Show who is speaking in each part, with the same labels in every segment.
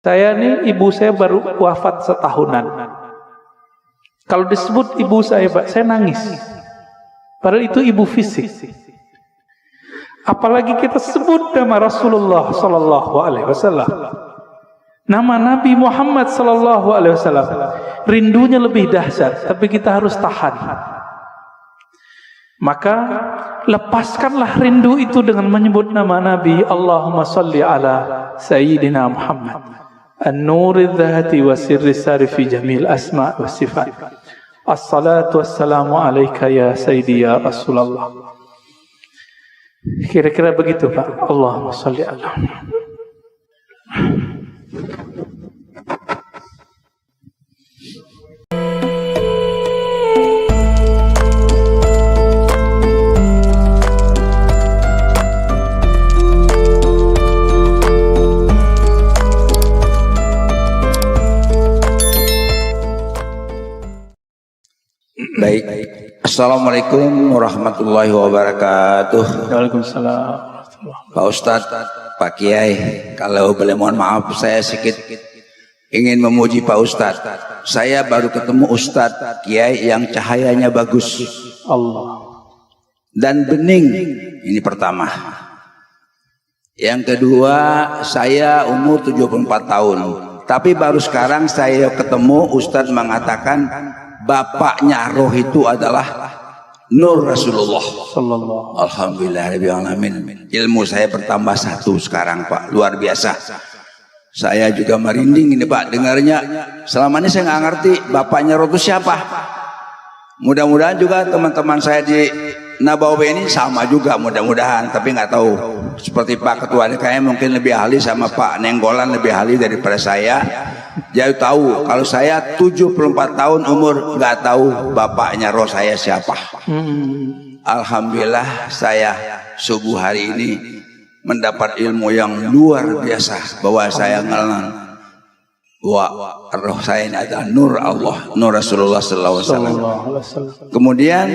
Speaker 1: Saya nih, ibu saya baru wafat setahunan. Kalau disebut ibu saya, Pak, saya nangis. Padahal itu ibu fisik. Apalagi kita sebut nama Rasulullah sallallahu alaihi wasallam, nama Nabi Muhammad sallallahu alaihi wasallam, rindunya lebih dahsyat, tapi kita harus tahan. Maka lepaskanlah rindu itu dengan menyebut nama Nabi. Allahumma salli ala Sayyidina Muhammad an-nuri dhati wa sirri sari fi jamil asma' wa sifat. Assalatu wassalamu alaika ya Sayyidi ya Rasulullah. Kira-kira begitu, Pak. Allahumma salli ala Muhammad.
Speaker 2: Baik. Assalamualaikum warahmatullahi wabarakatuh.
Speaker 1: Waalaikumsalam.
Speaker 2: Pak Ustadz, Pak Kiai, kalau boleh mohon maaf, saya sedikit ingin memuji Pak Ustadz. Saya baru ketemu Ustadz Kiai yang cahayanya bagus
Speaker 1: Allah
Speaker 2: dan bening. Ini pertama. Yang kedua, saya umur 74 tahun. Tapi baru sekarang saya ketemu Ustadz mengatakan bapaknya roh itu adalah Nur Rasulullah
Speaker 1: sallallahu.
Speaker 2: Alhamdulillahirabbil alamin. Ilmu saya bertambah satu sekarang, Pak. Luar biasa. Saya juga merinding ini, Pak, dengarnya. Selama ini saya nggak ngerti bapaknya roh itu siapa. Mudah-mudahan juga teman-teman saya di Nabawi ini sama juga, mudah-mudahan. Tapi nggak tahu. Seperti Pak Ketua DKM mungkin lebih ahli, sama Pak Nenggolan lebih ahli daripada saya. Jadi tahu, kalau saya 74 tahun umur nggak tahu bapaknya roh saya siapa. Alhamdulillah saya subuh hari ini mendapat ilmu yang luar biasa, bahwa saya mengenal bahwa roh saya ini adalah Nur Allah, Nur Rasulullah sallallahu alaihi wasallam. Kemudian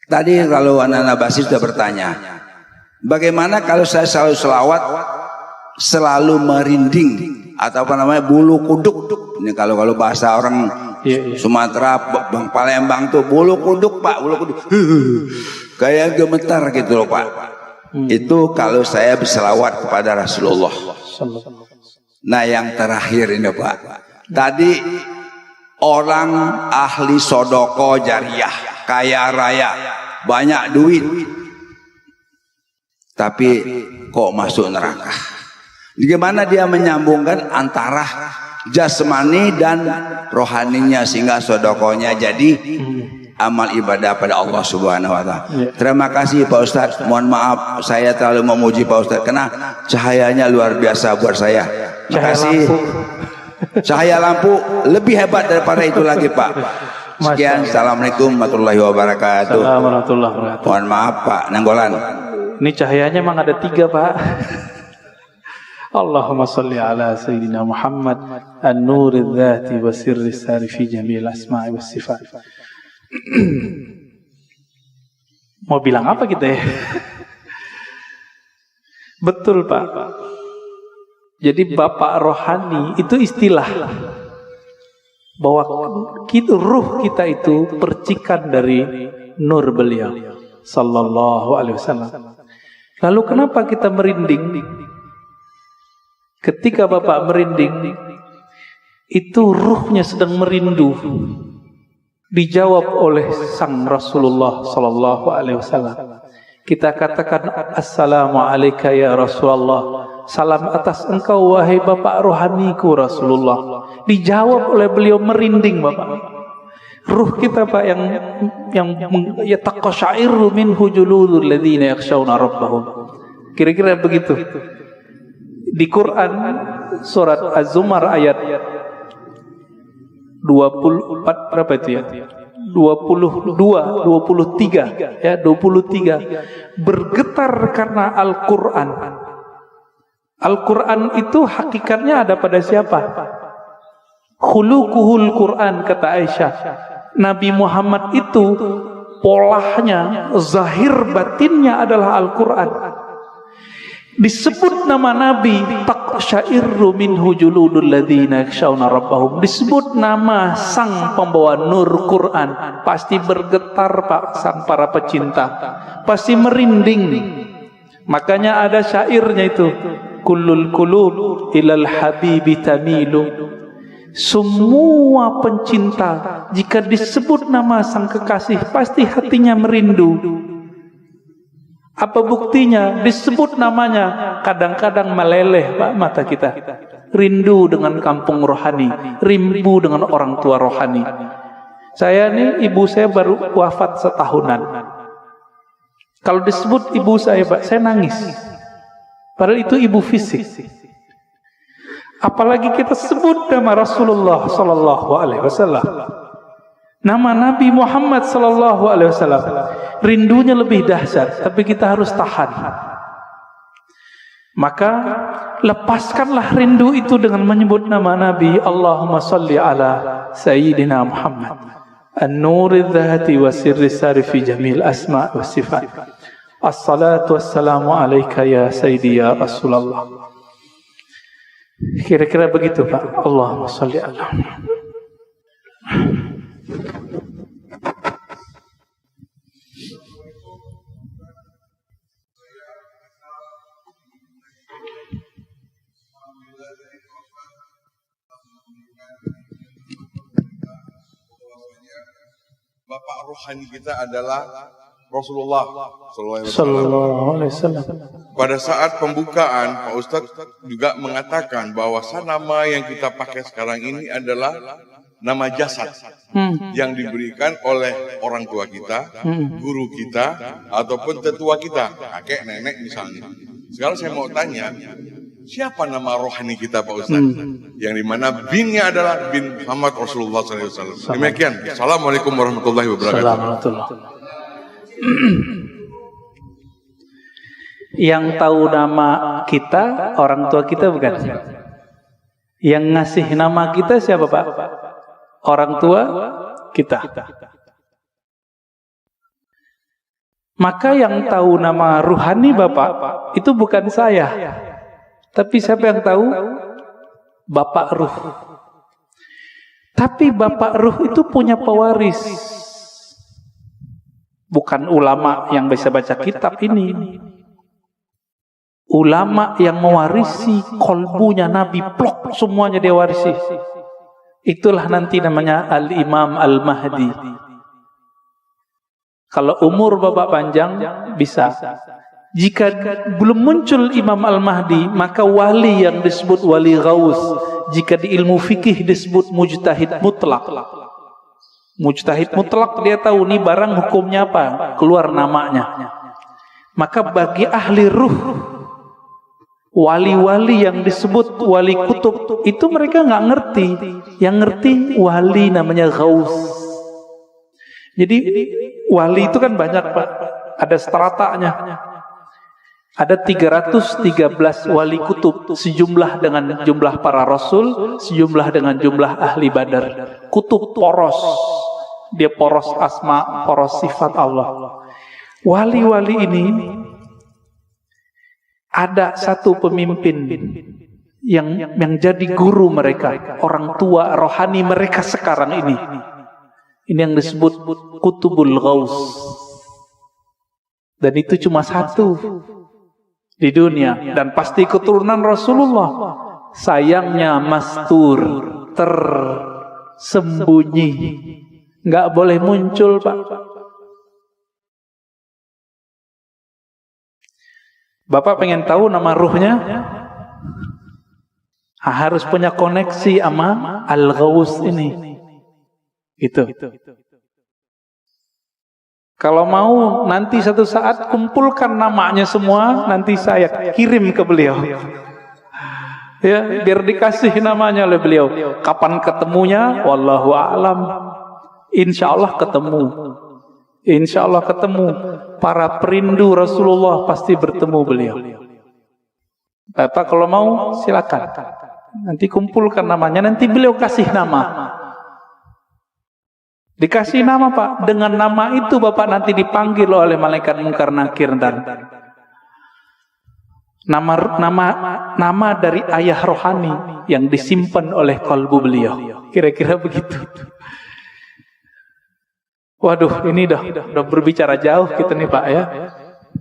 Speaker 2: tadi kalau anak-anak basis sudah bertanya, bagaimana kalau saya selalu selawat, selalu merinding, atau apa namanya, bulu kuduk. Ini kalau bahasa orang Sumatera, Bang Palembang tuh bulu kuduk, Pak, bulu kuduk. Kayak gemetar gitu loh, Pak. Itu kalau saya berselawat kepada Rasulullah. Nah, yang terakhir ini, Pak. Tadi orang ahli sodoko jariah, kaya raya, banyak duit, tapi kok masuk neraka. Bagaimana dia menyambungkan antara jasmani dan rohaninya sehingga sodokonya jadi amal ibadah pada Allah Subhanahu wa Ta'ala. Terima kasih Pak Ustadz. Mohon maaf saya terlalu memuji Pak Ustadz karena cahayanya luar biasa buat saya. Terima kasih. Cahaya lampu lebih hebat daripada itu lagi, Pak. Sekian. Assalamualaikum warahmatullahi wabarakatuh.
Speaker 1: Warahmatullahi wabarakatuh.
Speaker 2: Mohon maaf Pak Nenggolan.
Speaker 1: Ini cahayanya memang ada 3, Pak. Allahumma salli ala Sayyidina Muhammad an-nuri dhati wa sirri sari fi jamil asma'i wa sifat. Mau bilang apa kita ya? Betul, Pak. Jadi bapak rohani itu istilah bahwa ruh kita itu percikan dari nur beliau sallallahu alaihi wasallam. Lalu kenapa kita merinding? Ketika bapak merinding, itu ruhnya sedang merindu. Dijawab oleh sang Rasulullah sallallahu alaihi wasallam. Kita katakan assalamu alayka ya Rasulullah. Salam atas engkau wahai bapak rohaniku Rasulullah. Dijawab oleh beliau merinding, Bapak. Ruh kita, Pak, yang yataqashairu minhu juludul ladzina yakhshawna rabbahum. Kira-kira begitu. Di Quran surat Az-Zumar ayat 24 berapa itu ya? 23 ya, 23 bergetar karena Al-Qur'an. Al-Qur'an itu hakikatnya ada pada siapa? Khuluquhul Qur'an, kata Aisyah. Nabi Muhammad itu polanya, zahir batinnya adalah Al-Qur'an. Disebut nama Nabi, taqsya'irru minhu juludul ladzina yakhshawna rabbahum. Disebut nama sang pembawa nur Quran, pasti bergetar Pak sang para pecinta, pasti merinding. Makanya ada syairnya itu, kullul qulub ilal habibi tamilu. Semua pencinta jika disebut nama sang kekasih pasti hatinya merindu. Apa buktinya? Disebut namanya, kadang-kadang meleleh Pak mata kita. Rindu dengan kampung rohani, rindu dengan orang tua rohani. Saya nih, ibu saya baru wafat setahunan. Kalau disebut ibu saya Pak, saya nangis. Padahal itu ibu fisik. Apalagi kita sebut nama Rasulullah sallallahu alaihi wasallam. Nama Nabi Muhammad sallallahu alaihi wasallam, rindunya lebih dahsyat, tapi kita harus tahan. Maka lepaskanlah rindu itu dengan menyebut nama Nabi. Allahumma salli ala Sayyidina Muhammad an-nuri dhati wa sirri sari fi jamil asma' wa sifat. As-salatu wassalamu alaika ya Sayyidi ya Rasulullah. Kira-kira begitu Pak. Allahumma salli ala
Speaker 3: Bapak rohani kita adalah Rasulullah
Speaker 1: sallallahu alaihi wasallam.
Speaker 3: Pada saat pembukaan, Pak Ustadz juga mengatakan bahwa nama yang kita pakai sekarang ini adalah nama jasad yang diberikan oleh orang tua kita, guru kita, ataupun tetua kita, kakek, nenek misalnya. Sekarang saya mau tanya, siapa nama rohani kita Pak Ustadz? Yang dimana binnya adalah bin Muhammad Rasulullah SAW. Demikian. Assalamualaikum warahmatullahi wabarakatuh.
Speaker 1: Yang tahu nama kita, orang tua kita bukan? Yang ngasih nama kita siapa Pak? Orang tua kita. Maka yang tahu nama ruhani Bapak itu bukan saya. Tapi siapa yang tahu? Bapak Ruh. Tapi Bapak Ruh itu punya pewaris. Bukan ulama yang bisa baca kitab ini. Ulama yang mewarisi kolbunya Nabi, plok semuanya dia warisi. Itulah nanti namanya Al-Imam Al-Mahdi. Kalau umur Bapak panjang bisa. Jika belum muncul Imam Al-Mahdi, maka wali yang disebut wali ghaus. Jika di ilmu fikih disebut mujtahid mutlak. Mujtahid mutlak, dia tahu nih barang hukumnya apa, keluar namanya. Maka bagi ahli ruh, wali-wali yang disebut wali kutub, itu mereka nggak ngerti. Yang ngerti wali namanya ghaus. Jadi wali itu kan banyak Pak, ada stratanya. Ada 313 wali kutub, sejumlah dengan jumlah para rasul, sejumlah dengan jumlah ahli badar. Kutub poros, dia poros asma, poros sifat Allah. Wali-wali ini ada satu pemimpin yang jadi guru mereka, orang tua rohani mereka sekarang ini. Ini yang disebut Kutubul Ghaus. Dan itu cuma satu di dunia, dan pasti keturunan Rasulullah. Sayangnya mastur, tersembunyi, nggak boleh muncul Pak. Bapak pengen tahu nama ruhnya? Harus punya koneksi sama Al-Ghaus ini. Gitu. Kalau mau nanti satu saat kumpulkan namanya semua, nanti saya kirim ke beliau. Ya, biar dikasih namanya oleh beliau. Kapan ketemunya? Wallahu a'lam. Insya Allah ketemu. Insya Allah ketemu. Para perindu Rasulullah pasti bertemu beliau. Bapak kalau mau silakan. Nanti kumpulkan namanya, nanti beliau kasih nama. Dikasih nama Pak, dengan nama itu Bapak nanti dipanggil oleh malaikat Munkar Nakir. Nama dari ayah rohani yang disimpan oleh kalbu beliau. Kira-kira begitu. Waduh, ini udah berbicara jauh kita nih Pak ya.